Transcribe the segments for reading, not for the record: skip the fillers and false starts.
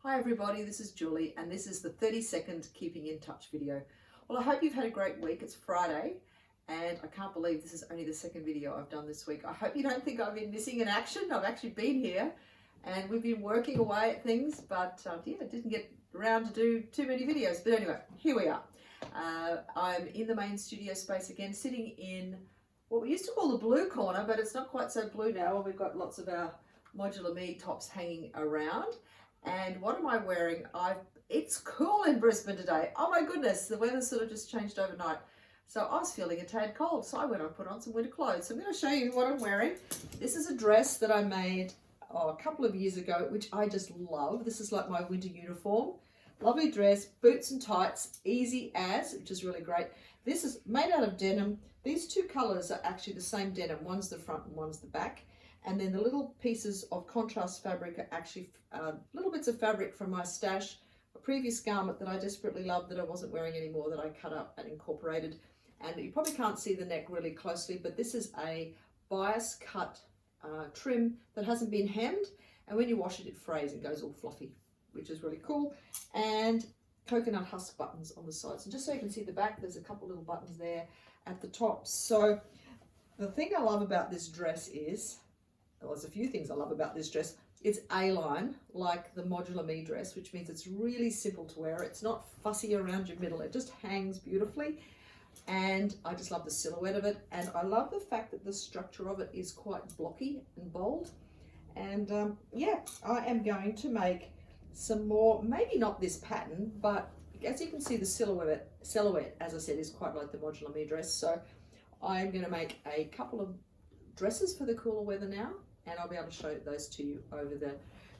Hi everybody, this is Julie and this is the 30-second Keeping in Touch video. Well, I hope you've had a great week. It's Friday and I can't believe this is only the second video I've done this week. I hope you don't think I've been missing in action. I've actually been here and we've been working away at things, but yeah, I didn't get around to do too many videos. But anyway, here we are. I'm in the main studio space again, sitting in what we used to call the blue corner, but it's not quite so blue now. We've got lots of our Modular Me tops hanging around. And what am I wearing? It's cool in Brisbane today. Oh my goodness, the weather sort of just changed overnight. So I was feeling a tad cold, so I went and put on some winter clothes. So I'm going to show you what I'm wearing. This is a dress that I made a couple of years ago, which I just love. This is like my winter uniform. Lovely dress, boots and tights, easy as, which is really great. This is made out of denim. These two colours are actually the same denim. One's the front and one's the back. And then the little pieces of contrast fabric are actually little bits of fabric from my stash, a previous garment that I desperately loved that I wasn't wearing anymore, that I cut up and incorporated. And you probably can't see the neck really closely, but this is a bias cut trim that hasn't been hemmed. And when you wash it, it frays and goes all fluffy, which is really cool. And coconut husk buttons on the sides. And just so you can see the back, there's a couple little buttons there at the top. So the thing I love about this dress is, well, there's a few things I love about this dress. It's A-line, like the Modular Me dress, which means it's really simple to wear. It's not fussy around your middle. It just hangs beautifully. And I just love the silhouette of it. And I love the fact that the structure of it is quite blocky and bold. And yeah, I am going to make some more, maybe not this pattern, but as you can see, the silhouette, as I said, is quite like the Modular Me dress. So I'm going to make a couple of dresses for the cooler weather now, and I'll be able to show those to you over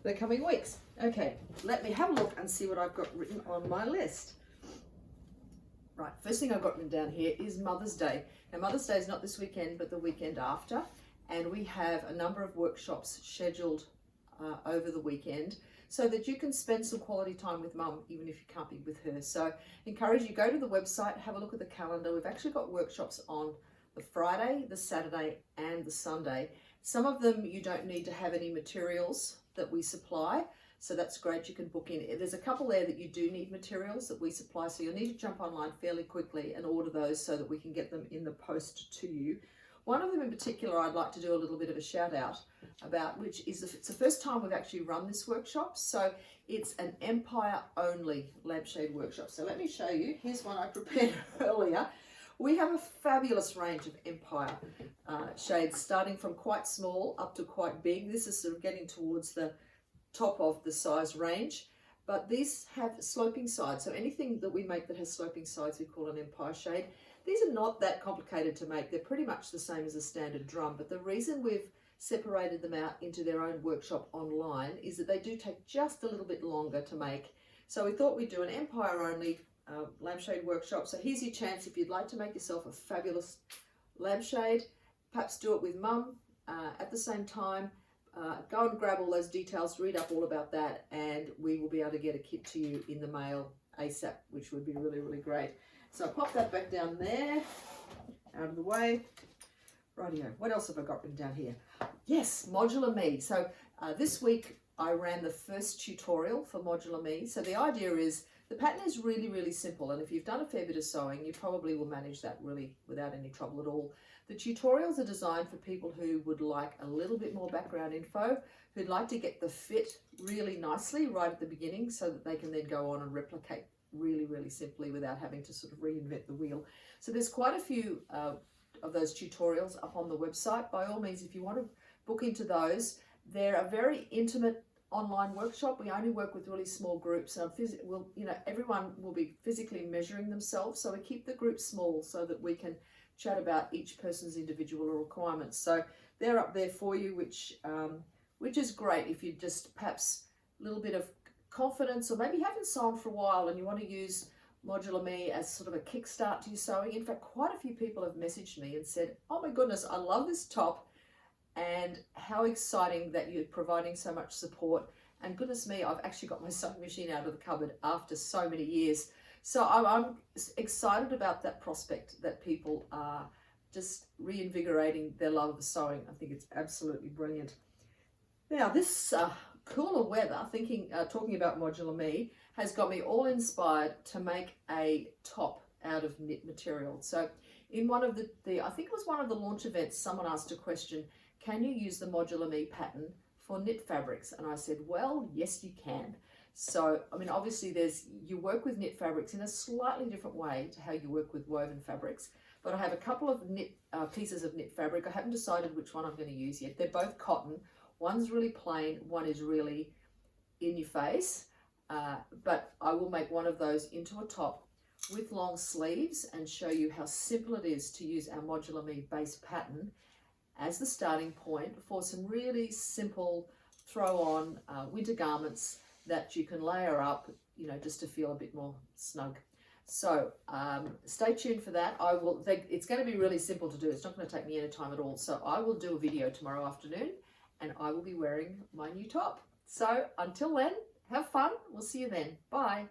the coming weeks. Okay, let me have a look and see what I've got written on my list. Right, first thing I've got written down here is Mother's Day. Now, Mother's Day is not this weekend, but the weekend after, and we have a number of workshops scheduled over the weekend so that you can spend some quality time with Mum, even if you can't be with her. So encourage you, go to the website, have a look at the calendar. We've actually got workshops on the Friday, the Saturday, and the Sunday. Some of them you don't need to have any materials that we supply, so that's great. You can book in. There's a couple there that you do need materials that we supply, so you'll need to jump online fairly quickly and order those so that we can get them in the post to you. One of them in particular I'd like to do a little bit of a shout out about, which is it's the first time we've actually run this workshop. So it's an Empire only lampshade workshop. So let me show you. Here's one I prepared earlier. We have a fabulous range of Empire shades, starting from quite small up to quite big. This is sort of getting towards the top of the size range, but these have sloping sides. So anything that we make that has sloping sides, we call an Empire shade. These are not that complicated to make. They're pretty much the same as a standard drum, but the reason we've separated them out into their own workshop online is that they do take just a little bit longer to make. So we thought we'd do an Empire only lampshade workshop. So here's your chance if you'd like to make yourself a fabulous lampshade, perhaps do it with Mum at the same time. Go and grab all those details, read up all about that, and we will be able to get a kit to you in the mail ASAP, which would be really, really great. So I'll pop that back down there, out of the way. Rightio, what else have I got written down here? Yes, Modular Me. So this week I ran the first tutorial for Modular Me. So the idea is, the pattern is really, really simple, and if you've done a fair bit of sewing, you probably will manage that really without any trouble at all. The tutorials are designed for people who would like a little bit more background info, who'd like to get the fit really nicely right at the beginning so that they can then go on and replicate really, really simply without having to sort of reinvent the wheel. So there's quite a few of those tutorials up on the website. By all means, if you want to book into those, they're a very intimate online workshop. We only work with really small groups, and everyone will be physically measuring themselves, so we keep the group small so that we can chat about each person's individual requirements. So they're up there for you, which is great if you just perhaps a little bit of confidence, or maybe you haven't sewn for a while and you want to use Modular Me as sort of a kickstart to your sewing. In fact, quite a few people have messaged me and said, oh my goodness, I love this top, and how exciting that you're providing so much support. And goodness me, I've actually got my sewing machine out of the cupboard after so many years. So I'm excited about that prospect, that people are just reinvigorating their love of sewing. I think it's absolutely brilliant. Now this cooler weather, talking about Modular Me, has got me all inspired to make a top out of knit material. So in one of I think it was one of the launch events, someone asked a question, can you use the Modular Me pattern for knit fabrics? And I said, well, yes, you can. So, I mean, obviously you work with knit fabrics in a slightly different way to how you work with woven fabrics, but I have a couple of pieces of knit fabric. I haven't decided which one I'm going to use yet. They're both cotton. One's really plain, one is really in your face, but I will make one of those into a top with long sleeves and show you how simple it is to use our Modular Me base pattern as the starting point for some really simple throw-on winter garments that you can layer up, just to feel a bit more snug. So stay tuned for that. It's going to be really simple to do. It's not going to take me any time at all. So I will do a video tomorrow afternoon and I will be wearing my new top. So until then, have fun. We'll see you then. Bye.